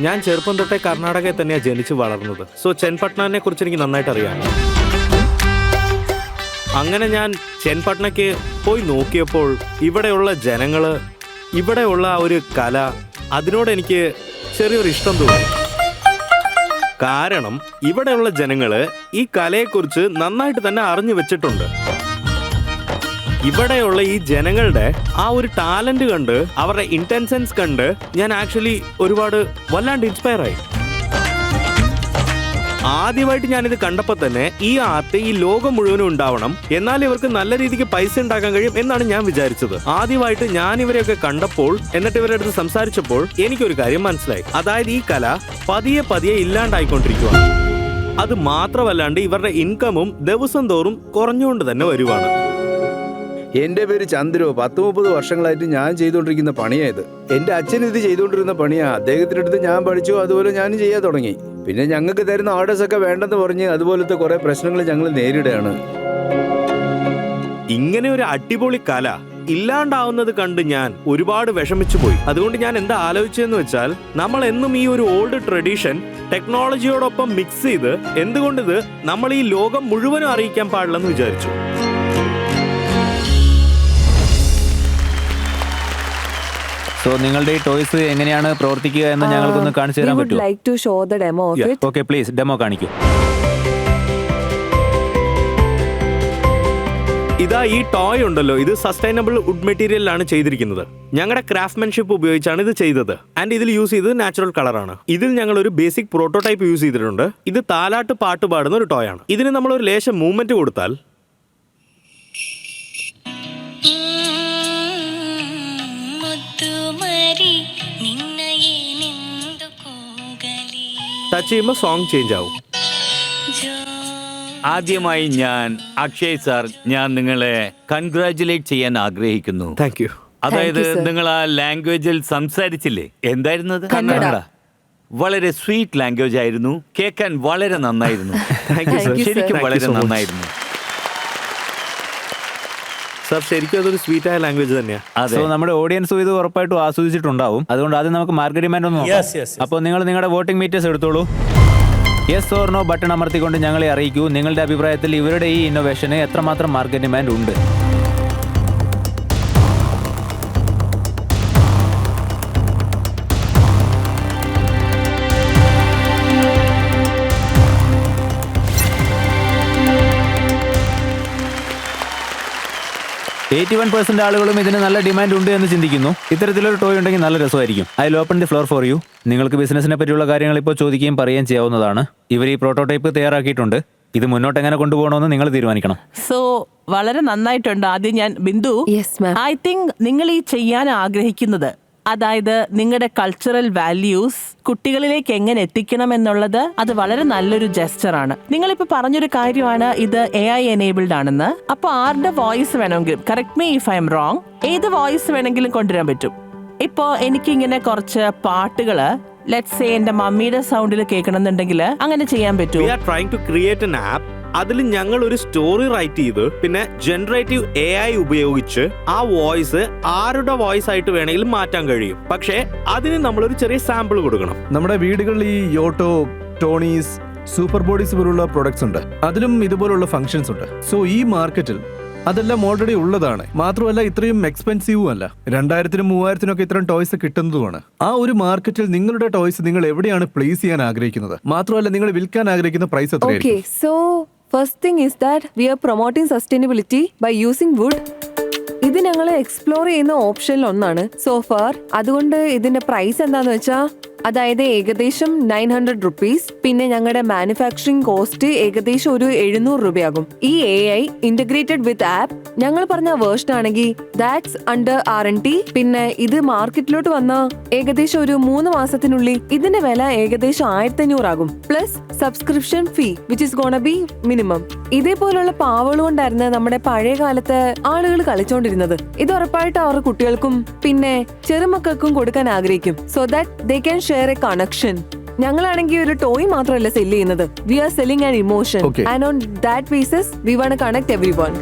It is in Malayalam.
ഞാൻ ചെറുപ്പം തൊട്ടേ കർണാടകയിൽ തന്നെയാണ് ജനിച്ചു വളർന്നത്. സോ ചെൻപട്ണനെ കുറിച്ച് എനിക്ക് നന്നായിട്ട് അറിയാം. അങ്ങനെ ഞാൻ ചെൻപട്ണയ്ക്ക് പോയി നോക്കിയപ്പോൾ ഇവിടെയുള്ള ജനങ്ങള്, ഇവിടെയുള്ള ഒരു കല, അതിനോട് എനിക്ക് ചെറിയൊരു ഇഷ്ടം തോന്നി. കാരണം ഇവിടെയുള്ള ജനങ്ങള് ഈ കലയെക്കുറിച്ച് നന്നായിട്ട് തന്നെ അറിഞ്ഞു വെച്ചിട്ടുണ്ട്. ഇവിടെയുള്ള ഈ ജനങ്ങളുടെ ആ ഒരു ടാലന്റ് കണ്ട്, അവരുടെ ഇന്റൻഷൻസ് കണ്ട് ഞാൻ ആക്ച്വലി ഒരുപാട് വല്ലാണ്ട് ഇൻസ്പയർ ആയി. ആദ്യമായിട്ട് ഞാനിത് കണ്ടപ്പോൾ തന്നെ ഈ ആർട്ട് ഈ ലോകം മുഴുവനും ഉണ്ടാവണം, എന്നാൽ ഇവർക്ക് നല്ല രീതിക്ക് പൈസ ഉണ്ടാക്കാൻ കഴിയും എന്നാണ് ഞാൻ വിചാരിച്ചത്. ആദ്യമായിട്ട് ഞാൻ ഇവരെയൊക്കെ കണ്ടപ്പോൾ, എന്നിട്ട് ഇവരുടെ അടുത്ത് സംസാരിച്ചപ്പോൾ എനിക്കൊരു കാര്യം മനസ്സിലായി. അതായത് ഈ കല പതിയെ പതിയെ ഇല്ലാണ്ടായിക്കൊണ്ടിരിക്കുകയാണ്. അത് മാത്രമല്ലാണ്ട് ഇവരുടെ ഇൻകമും ദിവസം തോറും കുറഞ്ഞുകൊണ്ട് തന്നെ വരുവാണ്. എന്റെ പേര് ചന്ദ്രു. 10-30 വർഷങ്ങളായിട്ട് ഞാൻ ചെയ്തുകൊണ്ടിരിക്കുന്ന പണിയായത്. എന്റെ അച്ഛൻ ഇത് ചെയ്തുകൊണ്ടിരുന്ന പണിയാ. അദ്ദേഹത്തിന്റെ അടുത്ത് ഞാൻ പഠിച്ചു, അതുപോലെ ഞാനും ചെയ്യാൻ തുടങ്ങി. പിന്നെ ഞങ്ങൾക്ക് തരുന്ന ഓർഡേഴ്സ് ഒക്കെ വേണ്ടെന്ന് പറഞ്ഞ് അതുപോലത്തെ കുറെ പ്രശ്നങ്ങൾ ഞങ്ങൾ നേരിടുകയാണ്. ഇങ്ങനെ ഒരു അടിപൊളി കല ഇല്ലാണ്ടാവുന്നത് കണ്ട് ഞാൻ ഒരുപാട് വിഷമിച്ചു പോയി. അതുകൊണ്ട് ഞാൻ എന്താ ആലോചിച്ചതെന്ന് വെച്ചാൽ, നമ്മൾ എന്നും ഈ ഒരു ഓൾഡ് ട്രഡീഷൻ ടെക്നോളജിയോടൊപ്പം മിക്സ് ചെയ്ത് എന്തുകൊണ്ടിത് നമ്മൾ ഈ ലോകം മുഴുവനും അറിയിക്കാൻ പാടില്ലെന്ന് വിചാരിച്ചു. സോ നിങ്ങളുടെ ഈ ടോയ്സ് എങ്ങനെയാണ് പ്രവർത്തിക്കുക എന്ന് ഞങ്ങൾക്കൊന്ന് കാണിച്ചു തരാൻ പറ്റുമോ? ഓക്കെ, പ്ലീസ് ഡെമോ കാണിക്കൂ. ഇതാ ഈ ടോയ് ഉണ്ടല്ലോ, ഇത് സസ്റ്റൈനബിൾ വുഡ് മെറ്റീരിയലാണ് ചെയ്തിരിക്കുന്നത്. ഞങ്ങളുടെ ക്രാഫ്റ്റ്മാൻഷിപ്പ് ഉപയോഗിച്ചാണ് ഇത് ചെയ്തത്. ആൻഡ് ഇതിൽ യൂസ് ചെയ്തത് നാച്ചുറൽ കളറാണ്. ഇതിൽ ഞങ്ങൾ ഒരു ബേസിക് പ്രോട്ടോടൈപ്പ് യൂസ് ചെയ്തിട്ടുണ്ട്. ഇത് താലാട്ട് പാട്ട് പാടുന്ന ഒരു ടോയ് ആണ്. ഇതിന് നമ്മൾ ഒരു ലേശം മൂവ്മെന്റ് കൊടുത്താൽ ടച്ച് ചെയ്യുമ്പോൾ സോങ് ചേഞ്ച് ആവും. ആദ്യമായി ഞാൻ അക്ഷയ് സാർ, ഞാൻ നിങ്ങളെ കൺഗ്രാറ്റുലേറ്റ് ചെയ്യാൻ ആഗ്രഹിക്കുന്നു. Thank you. അതായത് നിങ്ങൾ ആ ലാംഗ്വേജിൽ സംസാരിച്ചില്ലേ, എന്തായിരുന്നത്? കന്നഡ. വളരെ സ്വീറ്റ് ലാംഗ്വേജ് ആയിരുന്നു, കേൾക്കാൻ വളരെ നന്നായിരുന്നു. ശരിക്കും വളരെ നന്നായിരുന്നു സാർ. ശരിക്കും അതൊരു സ്വീറ്റ് ആയ ലാംഗ്വേജ് തന്നെയാണ്. സോ നമ്മുടെ ഓഡിയൻസും ഇത് ഉറപ്പായിട്ടും ആസ്വദിച്ചിട്ടുണ്ടാവും. അതുകൊണ്ട് ആദ്യം നമുക്ക് മാർക്കറ്റ് ഡിമാൻഡ് ഒന്ന് നോക്കാം. അപ്പോൾ നിങ്ങൾ നിങ്ങളുടെ വോട്ടിംഗ് മീറ്റേഴ്സ് എടുത്തോളൂ. യെസ് ഓർ നോ ബട്ടൺ അമർത്തിക്കൊണ്ട് ഞങ്ങളെ അറിയിക്കൂ നിങ്ങളുടെ അഭിപ്രായത്തിൽ ഇവരുടെ ഈ ഇന്നോവേഷന് എത്രമാത്രം മാർക്കറ്റ് ഡിമാൻഡ് ഉണ്ട്. ആളുകളും ഇതിന് നല്ല ഡിമാൻഡ് ഉണ്ട് എന്ന് ചിന്തിക്കുന്നു. ഇത്തരത്തിലൊരു ടോയ് ഉണ്ടെങ്കിൽ നല്ല രസമായിരിക്കും. I will open the floor for you. നിങ്ങൾക്ക് ബിസിനസിനെ പറ്റിയുള്ള കാര്യങ്ങൾ ഇപ്പോൾ ചോദിക്കുകയും പറയുകയും ചെയ്യാവുന്നതാണ്. ഇവർ ഈ പ്രോട്ടോടൈപ്പ് തയ്യാറാക്കിയിട്ടുണ്ട്. ഇത് മുന്നോട്ട് എങ്ങനെ കൊണ്ടുപോകണമെന്ന് നിങ്ങൾ തീരുമാനിക്കണം. സോ വളരെ നന്നായിട്ടുണ്ട്. ആദ്യം ഞാൻ ബിന്ദു, ഐ തിങ്ക് നിങ്ങൾ ഈ ചെയ്യാൻ ആഗ്രഹിക്കുന്നത്, അതായത് നിങ്ങളുടെ കൾച്ചറൽ വാല്യൂസ് കുട്ടികളിലേക്ക് എങ്ങനെ എത്തിക്കണം എന്നുള്ളത്, അത് വളരെ നല്ലൊരു ജെസ്റ്ററാണ്. നിങ്ങളിപ്പോൾ പറഞ്ഞൊരു കാര്യമാണ് ഇത് AI എനേബിൾഡ് ആണെന്ന്. അപ്പോൾ ആരുടെ വോയിസ് വേണമെങ്കിലും, correct me if I M wrong, ഏത് വോയിസ് വേണമെങ്കിലും കൊണ്ടുവരാൻ പറ്റും. ഇപ്പോൾ എനിക്കിങ്ങനെ കുറച്ച് പാട്ടുകള് ലെറ്റ്സ് സേ എന്റെ മമ്മിയുടെ സൗണ്ടിൽ കേൾക്കണമെന്നുണ്ടെങ്കിൽ അങ്ങനെ ചെയ്യാൻ പറ്റും. We are trying to create an app. അതിൽ ഞങ്ങൾ ഒരു സ്റ്റോറി റൈറ്റ് ചെയ്ത് പിന്നെ ജനറേറ്റീവ് AI ഉപയോഗിച്ച് ആ വോയിസ് ആരുടെ വോയിസ് ആയിട്ട് വേണമെങ്കിലും മാറ്റാൻ കഴിയും. പക്ഷേ അതിന് നമ്മളൊരു ചെറിയ സാമ്പിൾ കൊടുക്കണം. നമ്മുടെ വീടുകളിൽ ഈ യോട്ടോ, ടോണീസ്, സൂപ്പർ ബോഡീസ് പോലുള്ള പ്രൊഡക്ട്സ് ഉണ്ട്. അതിലും ഇതുപോലുള്ള ഫംഗ്ഷൻസ് ഉണ്ട്. സോ ഈ മാർക്കറ്റിൽ അതെല്ലാം ഓൾറെഡി ഉള്ളതാണ്. മാത്രമല്ല ഇത്രയും എക്സ്പെൻസീവും അല്ല. 2000-3000 ഇത്തരം ടോയ്സ് കിട്ടുന്നതുമാണ്. ആ ഒരു മാർക്കറ്റിൽ നിങ്ങളുടെ ടോയ്സ് നിങ്ങൾ എവിടെയാണ് പ്ലേസ് ചെയ്യാൻ ആഗ്രഹിക്കുന്നത്? മാത്രമല്ല നിങ്ങൾ വിൽക്കാൻ ആഗ്രഹിക്കുന്ന പ്രൈസ് എത്രയായിരിക്കും? First thing is that we are promoting sustainability by using wood. ഇത് ഞങ്ങൾ എക്സ്പ്ലോർ ചെയ്യുന്ന ഓപ്ഷനിൽ ഒന്നാണ് സോ ഫാർ. അതുകൊണ്ട് ഇതിന്റെ പ്രൈസ് എന്താന്ന് വെച്ചാൽ, അതായത് ഏകദേശം 900 rupees. പിന്നെ ഞങ്ങളുടെ മാനുഫാക്ചറിംഗ് കോസ്റ്റ് ഏകദേശം ഒരു 700 രൂപയാകും. ഈ AI ഇന്റഗ്രേറ്റഡ് വിത്ത് ആപ്പ് ഞങ്ങൾ പറഞ്ഞ വേർഷൻ ആണെങ്കിൽ ദാറ്റ്സ് അണ്ടർ R&D. പിന്നെ ഇത് മാർക്കറ്റിലോട്ട് വന്ന ഏകദേശം ഒരു 3 മാസത്തിനുള്ളിൽ ഇതിന്റെ വില ഏകദേശം 1500 ആകും. Plus subscription fee which is gonna B minimum. ഇതേപോലുള്ള പാവകൾ കൊണ്ടായിരുന്നു നമ്മുടെ പഴയ കാലത്ത് ആളുകൾ കളിച്ചോണ്ടിരുന്നത്. ഇത് ഉറപ്പായിട്ട് അവരുടെ കുട്ടികൾക്കും പിന്നെ ചെറുമക്കൾക്കും കൊടുക്കാൻ ആഗ്രഹിക്കും. So that they can share a connection. ഞങ്ങളാണെങ്കിൽ ഒരു ടോയ് മാത്രമല്ല സെല് ചെയ്യുന്നത്, we are selling an emotion. And on that basis we want to connect everyone.